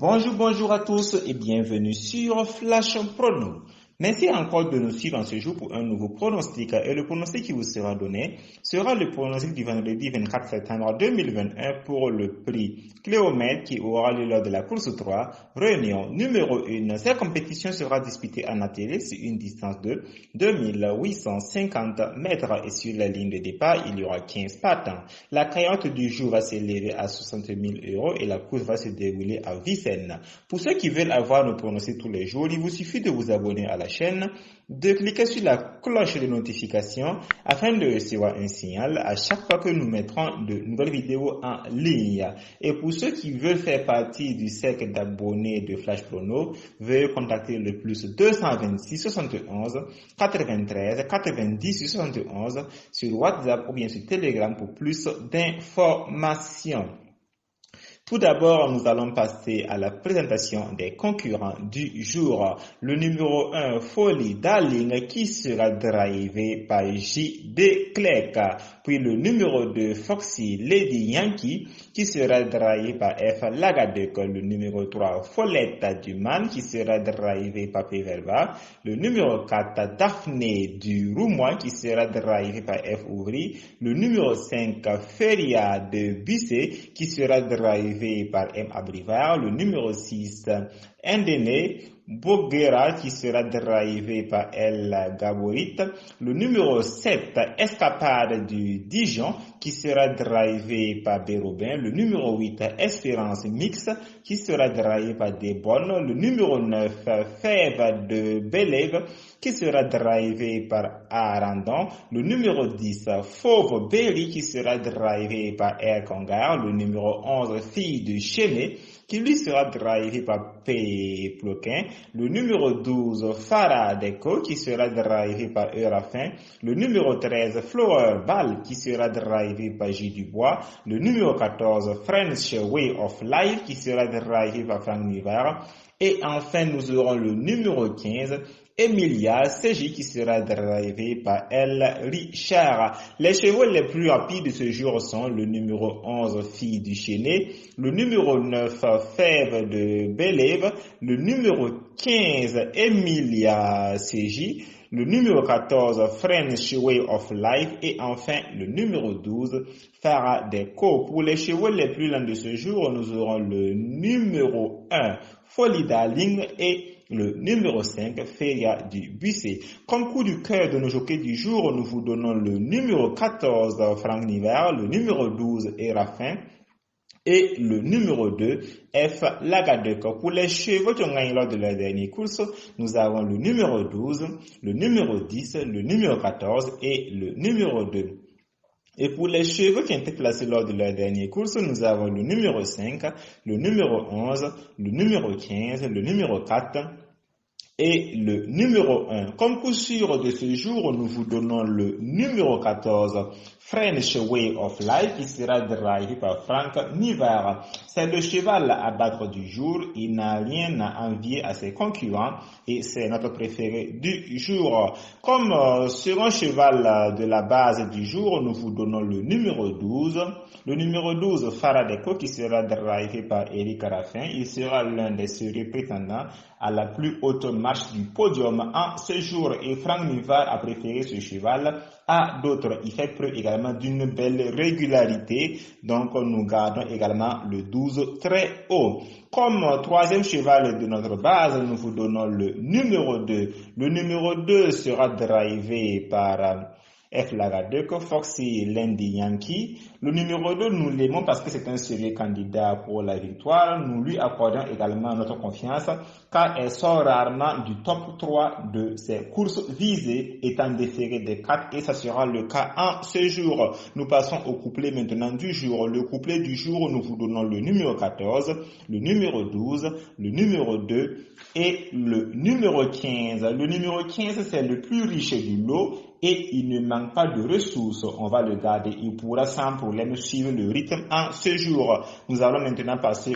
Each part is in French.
Bonjour à tous et bienvenue sur Flash Prono. Merci encore de nous suivre en ce jour pour un nouveau pronostic. Et le pronostic qui vous sera donné sera le pronostic du vendredi 24 septembre 2021 pour le prix Cléomètre qui aura lieu lors de la course 3, réunion numéro 1. Cette compétition sera disputée en attelé sur une distance de 2850 mètres et sur la ligne de départ, il y aura 15 partants. La cagnotte du jour va s'élever à 60 000 € et la course va se dérouler à Vincennes. Pour ceux qui veulent avoir nos pronostics tous les jours, il vous suffit de vous abonner à la chaîne, de cliquer sur la cloche de notification afin de recevoir un signal à chaque fois que nous mettrons de nouvelles vidéos en ligne. Et pour ceux qui veulent faire partie du cercle d'abonnés de Flash Prono, veuillez contacter le plus 226 71 93 90 71 sur WhatsApp ou bien sur Telegram pour plus d'informations. Tout d'abord, nous allons passer à la présentation des concurrents du jour. Le numéro 1, Folie Darling, qui sera drivé par J.D. Clerc. Puis le numéro 2, Foxy Lady Yankee, qui sera drivé par F. Lagadec. Le numéro 3, Follette Duman, qui sera drivé par P. Verba. Le numéro 4, Daphné du Roumois, qui sera drivé par F. Ouvry. Le numéro 5, Feria de Bussé, qui sera drivé par M. Abrivard, le numéro 6, Indéné Boguera qui sera drivé par L. Gaborit, le numéro 7, Escapade du Dijon qui sera drivé par Bérobin, le numéro 8, Espérance Mix qui sera drivé par Desbonnes, le numéro 9, Fève de Bélève qui sera drivé par Arandon, le numéro 10, Fauve Berry qui sera drivé par Air Congar, le numéro 11, Fille de Chénet qui lui sera drivé par P. Ploquin, le numéro 12, Farah Deco, qui sera drivé par Eurafin, le numéro 13, Flower Ball, qui sera drivé par J. Dubois, le numéro 14, French Way of Life, qui sera drivé par Franck Nivard, et enfin nous aurons le numéro 15, Emilia CJ qui sera drivé par L. Richard. Les chevaux les plus rapides de ce jour sont le numéro 11, Fille du Chénet, le numéro 9, Fève de Bélève, le numéro 15, Emilia CJ, le numéro 14, French Way of Life et enfin le numéro 12, Farah Deco. Pour les chevaux les plus lents de ce jour, nous aurons le numéro 1, Folie Darling et le numéro 5, Feria du Bussé. Comme coup du cœur de nos jockeys du jour, nous vous donnons le numéro 14, Franck Nivard, le numéro 12, Erafin, et le numéro 2, F. Lagadec. Pour les chevaux qui ont gagné lors de la dernière course, nous avons le numéro 12, le numéro 10, le numéro 14 et le numéro 2. Et pour les chevaux qui ont été placés lors de leur dernière course, nous avons le numéro 5, le numéro 11, le numéro 15, le numéro 4 et le numéro 1. Comme coup sûr de ce jour, nous vous donnons le numéro 14, French Way of Life, qui sera drivé par Franck Nivard. C'est le cheval à battre du jour. Il n'a rien à envier à ses concurrents et c'est notre préféré du jour. Comme second cheval de la base du jour, nous vous donnons le numéro 12. Le numéro 12, Farah Deco, qui sera drivé par Eric Raffin. Il sera l'un des sérieux prétendants à la plus haute marche du podium en ce jour. Et Franck Nivard a préféré ce cheval à d'autres. Il fait preuve également d'une belle régularité. Donc nous gardons également le 12 très haut. Comme troisième cheval de notre base, nous vous donnons le numéro 2. Le numéro 2 sera drivé par F. Lagadec, Foxy Lady Yankee. Le numéro 2, nous l'aimons parce que c'est un sérieux candidat pour la victoire. Nous lui accordons également notre confiance car elle sort rarement du top 3 de ses courses visées étant déférée des 4 et ça sera le cas en ce jour. Nous passons au couplet maintenant du jour. Le couplet du jour, nous vous donnons le numéro 14, le numéro 12, le numéro 2 et le numéro 15. Le numéro 15, c'est le plus riche du lot et il ne manque pas de ressources. On va le garder. Il pourra sans problème suivre le rythme en ce jour. Nous allons maintenant passer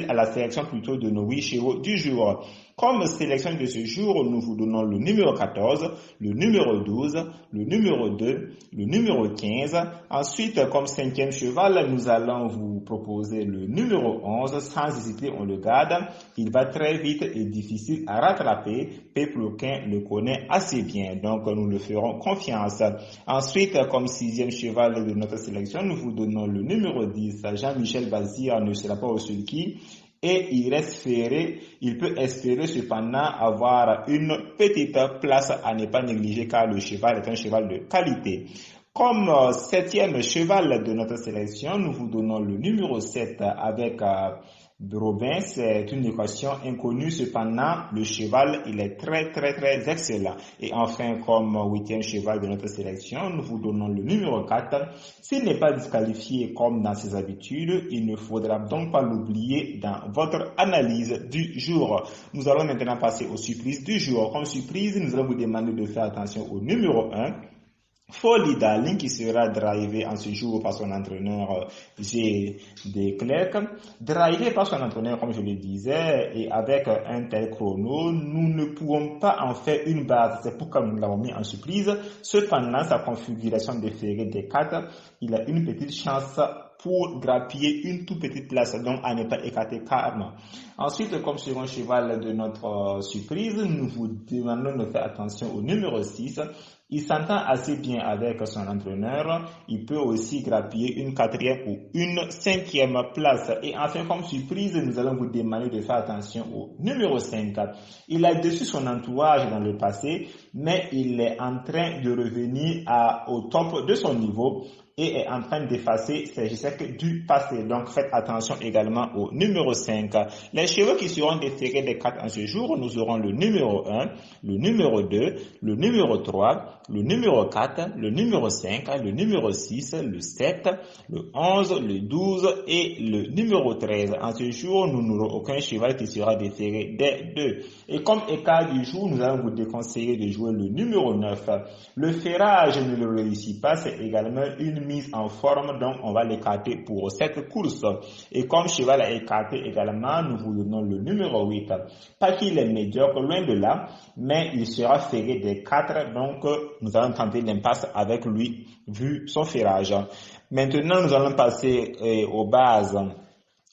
à la sélection plutôt de nos 8 chevaux du jour. Comme sélection de ce jour, nous vous donnons le numéro 14, le numéro 12, le numéro 2, le numéro 15. Ensuite, comme cinquième cheval, nous allons vous proposer le numéro 11. Sans hésiter, on le garde. Il va très vite et difficile à rattraper. Péploquin le connaît assez bien, donc nous le ferons confiance. Ensuite, comme sixième cheval de notre sélection, nous vous donnons le numéro 10. Jean-Michel Bazir ne sera pas au sulky. Et il peut espérer cependant avoir une petite place à ne pas négliger car le cheval est un cheval de qualité. Comme septième cheval de notre sélection, nous vous donnons le numéro 7 avec Robin. C'est une équation inconnue, cependant le cheval il est très excellent. Et enfin, comme huitième cheval de notre sélection, nous vous donnons le numéro 4. S'il n'est pas disqualifié comme dans ses habitudes, il ne faudra donc pas l'oublier dans votre analyse du jour. Nous allons maintenant passer aux surprises du jour. Comme surprise, nous allons vous demander de faire attention au numéro 1. Folie Darling qui sera drivé en ce jour par son entraîneur G. de Klerk. Drivé par son entraîneur, comme je le disais, et avec un tel chrono, nous ne pouvons pas en faire une base. C'est pourquoi nous l'avons mis en surprise. Cependant, sa configuration de ferré des 4, il a une petite chance pour grappiller une toute petite place, donc à ne pas écarter carrément. Ensuite, comme second cheval de notre surprise, nous vous demandons de faire attention au numéro 6. Il s'entend assez bien avec son entraîneur. Il peut aussi grappiller une quatrième ou une cinquième place. Et enfin, comme surprise, nous allons vous demander de faire attention au numéro 5. Il a déçu son entourage dans le passé, mais il est en train de revenir au top de son niveau et est en train d'effacer ses échecs du passé. Donc, faites attention également au numéro 5. Les chevaux qui seront déférés des 4 en ce jour, nous aurons le numéro 1, le numéro 2, le numéro 3, le numéro 4, le numéro 5, le numéro 6, le 7, le 11, le 12 et le numéro 13. En ce jour, nous n'aurons aucun cheval qui sera déféré des 2. Et comme écart du jour, nous allons vous déconseiller de jouer le numéro 9. Le ferrage ne le réussit pas, c'est également une mise en forme, donc on va l'écarter pour cette course. Et comme cheval à écarter également, nous vous donnons le numéro 8. Pas qu'il est médiocre, loin de là, mais il sera ferré des 4, donc nous allons tenter l'impasse avec lui, vu son ferrage. Maintenant, nous allons passer aux bases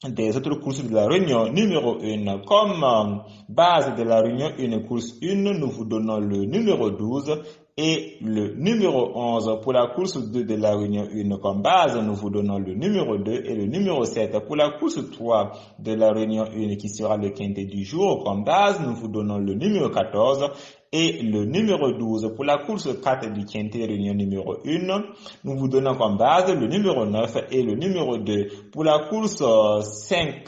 des autres courses de la réunion numéro 1. Comme base de la réunion 1, course 1, nous vous donnons le numéro 12 et le numéro 11. Pour la course 2 de la réunion 1 comme base, nous vous donnons le numéro 2 et le numéro 7. Pour la course 3 de la réunion 1 qui sera le quintet du jour comme base, nous vous donnons le numéro 14 et le numéro 12. Pour la course 4 du quintet réunion numéro 1, nous vous donnons comme base le numéro 9 et le numéro 2. Pour la course 5,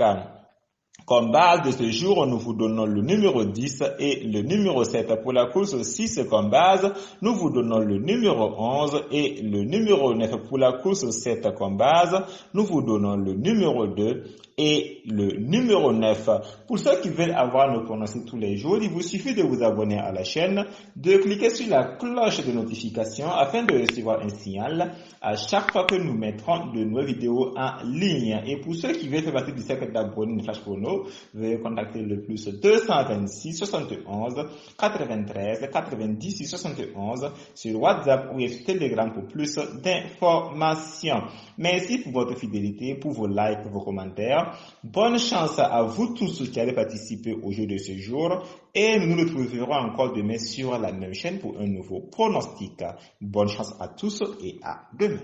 comme base de ce jour, nous vous donnons le numéro 10 et le numéro 7. Pour la course 6 comme base, nous vous donnons le numéro 11 et le numéro 9. Pour la course 7 comme base, nous vous donnons le numéro 2 et le numéro 9. Pour ceux qui veulent avoir nos pronostics tous les jours, il vous suffit de vous abonner à la chaîne, de cliquer sur la cloche de notification afin de recevoir un signal à chaque fois que nous mettrons de nouvelles vidéos en ligne. Et pour ceux qui veulent faire partie du cercle d'abonnés de Flash Chrono, veuillez contacter le plus 226 71 93 98 71 sur WhatsApp ou sur Telegram pour plus d'informations. Merci pour votre fidélité, pour vos likes, vos commentaires. Bonne chance à vous tous qui allez participer au jeu de ce jour et nous nous retrouverons encore demain sur la même chaîne pour un nouveau pronostic. Bonne chance à tous et à demain.